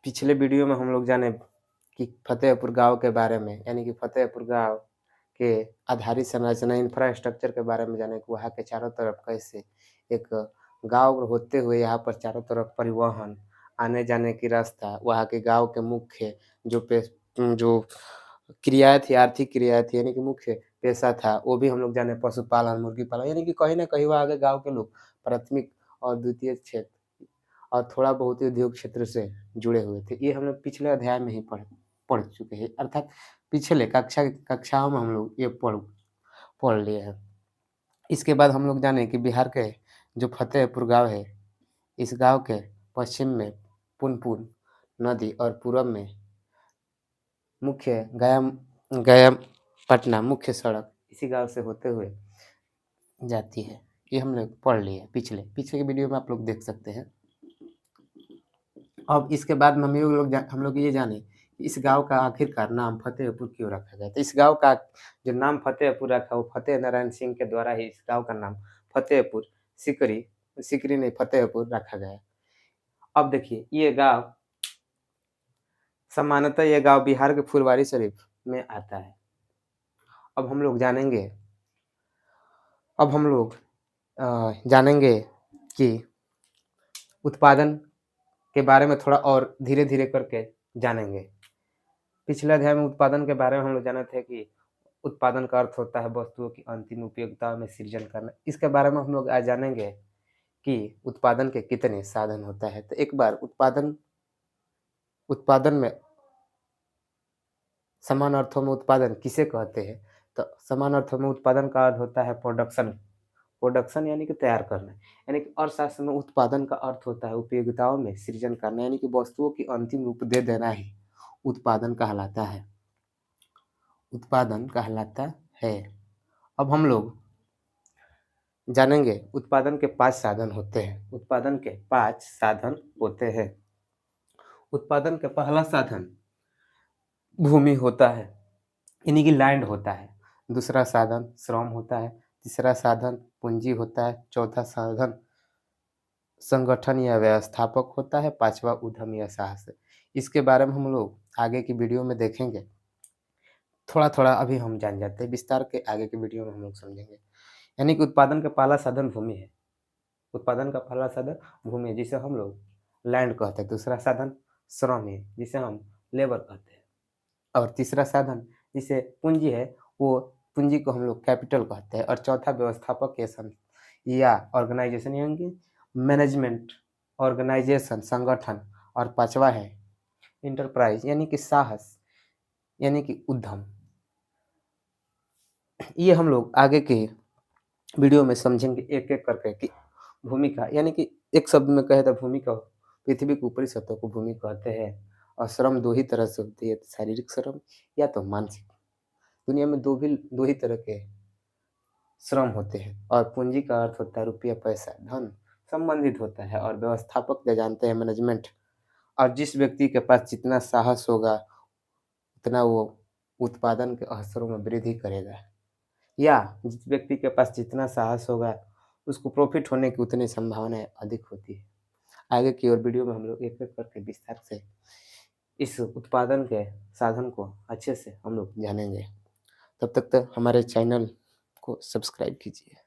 पिछले वीडियो में हम लोग जाने कि फतेहपुर गाँव के बारे में, यानी कि फतेहपुर गाँव के आधारित संरचना इंफ्रास्ट्रक्चर के बारे में जाने कि वहाँ के चारों तरफ कैसे एक गाँव होते हुए यहाँ पर चारों तरफ परिवहन, आने-जाने की रास्ता, वहाँ के गाँव के मुख्य जो क्रियाएँ थी, आर्थिक क्रियाएँ थी, यानी कि मुख्य पेशा था, वो भी हम लोग जाने पशुपालन, मुर्गी पालन, यानी कि कहीं न कहीं वहाँ के गाँव के लोग प्राथमिक और द्वितीय क्षेत्र और थोड़ा बहुत ही उद्योग क्षेत्र से जुड़े हुए थे। ये हम लोग पिछले अध्याय में ही पढ़ चुके हैं, अर्थात पिछले कक्षाओं में हम लोग ये पढ़ लिए हैं। इसके बाद हम लोग जाने कि बिहार के जो फतेहपुर गाँव है, इस गाँव के पश्चिम में पुनपुन नदी और पूरब में मुख्य गया पटना मुख्य सड़क इसी गाँव से होते हुए जाती है। ये हम लोग पढ़ लिए पिछले के वीडियो में आप लोग देख सकते हैं। अब इसके बाद में हम लोग ये जाने इस गाँव का आखिरकार नाम फतेहपुर क्यों रखा गया? तो इस गाँव का जो नाम फतेहपुर रखा वो फतेह नारायण सिंह के द्वारा ही इस गाँव का नाम फतेहपुर सिकरी नहीं फतेहपुर रखा गया। अब देखिए ये गाँव सामान्यतः ये गाँव बिहार के फुलवारीशरीफ में आता है। अब हम लोग जानेंगे कि उत्पादन के बारे में थोड़ा और धीरे-धीरे करके जानेंगे। पिछले अध्याय में उत्पादन के बारे में हम लोग जाने थे कि उत्पादन का अर्थ होता है वस्तुओं की अंतिम उपयोगिता में सृजन करना। इसके बारे में हम लोग आज जानेंगे कि उत्पादन के कितने साधन होता है। तो एक बार उत्पादन में समान अर्थों में उत्पादन किसे कहते हैं? तो समान अर्थों में उत्पादन का अर्थ होता है प्रोडक्शन यानी कि तैयार करना, यानी कि अर्थशास्त्र में उत्पादन का अर्थ होता है उपयोगिताओं में सृजन करना, यानी कि वस्तुओं की अंतिम रूप दे देना ही उत्पादन कहलाता है। अब हम लोग जानेंगे उत्पादन के 5 साधन होते हैं। उत्पादन के 5 साधन होते हैं। उत्पादन का पहला साधन भूमि होता है, यानी कि लैंड होता है। दूसरा साधन श्रम होता है। तीसरा साधन पूंजी होता है। चौथा साधन संगठन या व्यवस्थापक होता है। पांचवा उद्यम या साहस है। इसके बारे में हम लोग आगे की वीडियो में देखेंगे। थोड़ा-थोड़ा अभी हम जान जाते हैं, विस्तार के आगे की वीडियो में हम लोग समझेंगे। यानी कि उत्पादन का पहला साधन भूमि है। उत्पादन का पहला साधन भूमि है, जिसे हम लोग लैंड कहते हैं। दूसरा साधन श्रम है, जिसे हम लेबर कहते हैं। और तीसरा साधन जिसे पूंजी है, वो पूंजी को हम लोग कैपिटल कहते हैं। और चौथा व्यवस्थापक या ऑर्गेनाइजेशन यानी कि मैनेजमेंट ऑर्गेनाइजेशन संगठन। और पांचवा है इंटरप्राइज यानी कि साहस यानी कि उद्यम। ये हम लोग आगे के वीडियो में समझेंगे एक-एक करके कि भूमिका यानी कि एक शब्द में कहे तो भूमिका पृथ्वी की ऊपरी सतह को भूमि कहते हैं। और श्रम 2 ही तरह से होती है, शारीरिक श्रम या तो मानसिक। दुनिया में 2 ही तरह के श्रम होते हैं। और पूंजी का अर्थ होता है रुपया, पैसा, धन संबंधित होता है। और व्यवस्थापक जो जानते हैं मैनेजमेंट। और जिस व्यक्ति के पास जितना साहस होगा उतना वो उत्पादन के अवसरों में वृद्धि करेगा, या जिस व्यक्ति के पास जितना साहस होगा उसको प्रॉफिट होने की उतनी संभावनाएं अधिक होती है। आगे की और वीडियो में हम लोग एक-एक करके विस्तार से इस उत्पादन के साधन को अच्छे से हम लोग जानेंगे। तब तक हमारे चैनल को सब्सक्राइब कीजिए।